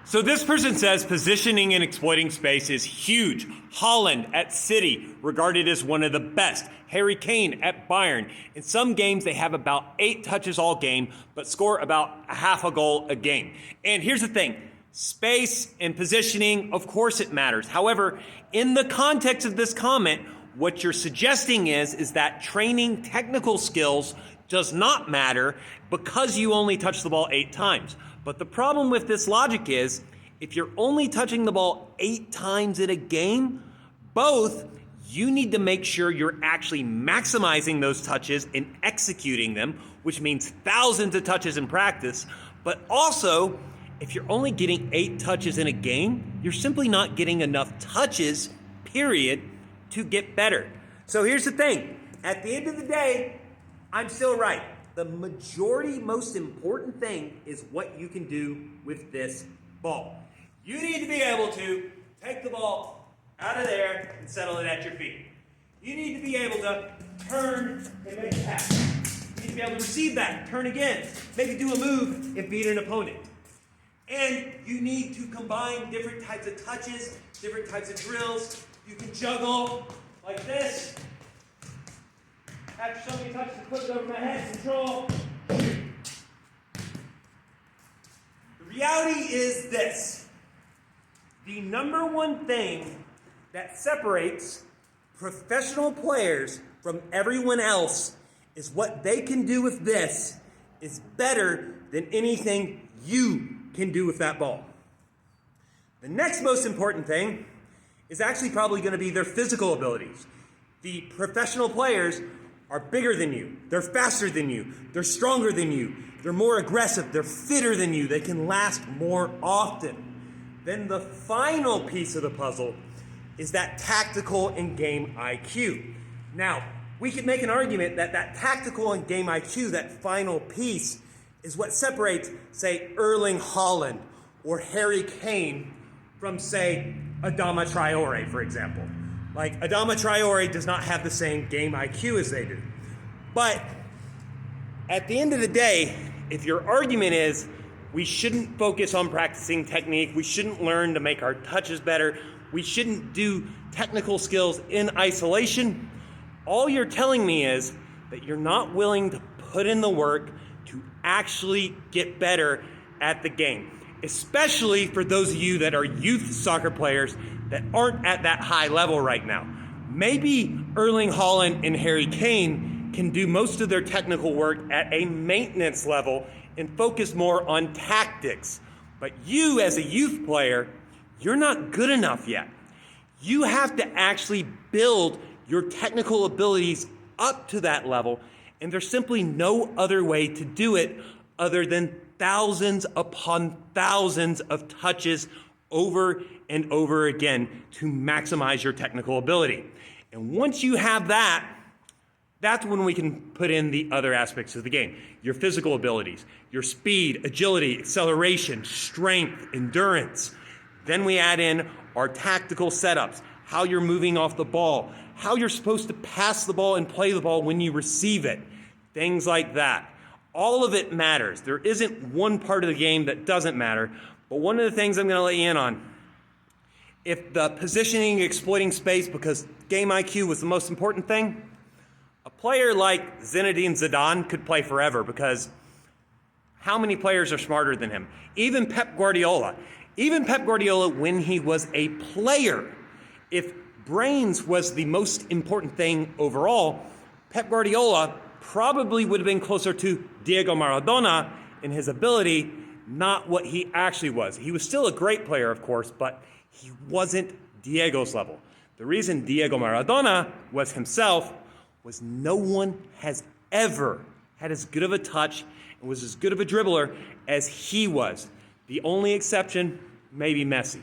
So this person says positioning and exploiting space is huge. Haaland at City, regarded as one of the best. Harry Kane at Bayern. In some games, they have about 8 touches all game, but score about a half a goal a game. And here's the thing. Space and positioning, of course it matters. However, in the context of this comment, what you're suggesting is that training technical skills does not matter because you only touch the ball 8 times. But the problem with this logic is, if you're only touching the ball 8 times in a game, both you need to make sure you're actually maximizing those touches and executing them, which means thousands of touches in practice. But also, if you're only getting 8 touches in a game, you're simply not getting enough touches, period, to get better. So here's the thing. At the end of the day, I'm still right. The majority, most important thing is what you can do with this ball. You need to be able to take the ball out of there and settle it at your feet. You need to be able to turn and make a pass. You need to be able to receive that, turn again, maybe do a move and beat an opponent. And you need to combine different types of touches, different types of drills. You can juggle like this. After so many touches, put it over my head, control. The reality is this. The number one thing that separates professional players from everyone else is what they can do with this is better than anything you can do with that ball. The next most important thing is actually probably going to be their physical abilities. The professional players are bigger than you, they're faster than you, they're stronger than you, they're more aggressive, they're fitter than you, they can last more often. Then the final piece of the puzzle is that tactical and game IQ. Now, we could make an argument that that tactical and game IQ, that final piece, is what separates, say, Erling Haaland or Harry Kane from, say, Adama Traore, for example. Like, Adama Traore does not have the same game IQ as they do. But at the end of the day, if your argument is we shouldn't focus on practicing technique, we shouldn't learn to make our touches better, we shouldn't do technical skills in isolation, all you're telling me is that you're not willing to put in the work to actually get better at the game. Especially for those of you that are youth soccer players that aren't at that high level right now. Maybe Erling Haaland and Harry Kane can do most of their technical work at a maintenance level and focus more on tactics. But you as a youth player, you're not good enough yet. You have to actually build your technical abilities up to that level, and there's simply no other way to do it other than thousands upon thousands of touches over and over again to maximize your technical ability. And once you have that, that's when we can put in the other aspects of the game. Your physical abilities, your speed, agility, acceleration, strength, endurance. Then we add in our tactical setups, how you're moving off the ball, how you're supposed to pass the ball and play the ball when you receive it, things like that. All of it matters. There isn't one part of the game that doesn't matter. But one of the things I'm going to let you in on, if the positioning, exploiting space, because game IQ was the most important thing, a player like Zinedine Zidane could play forever because how many players are smarter than him? Even Pep Guardiola, when he was a player, if brains was the most important thing overall, Pep Guardiola probably would have been closer to Diego Maradona in his ability, not what he actually was. He was still a great player, of course, but he wasn't Diego's level. The reason Diego Maradona was himself was no one has ever had as good of a touch and was as good of a dribbler as he was. The only exception, maybe Messi.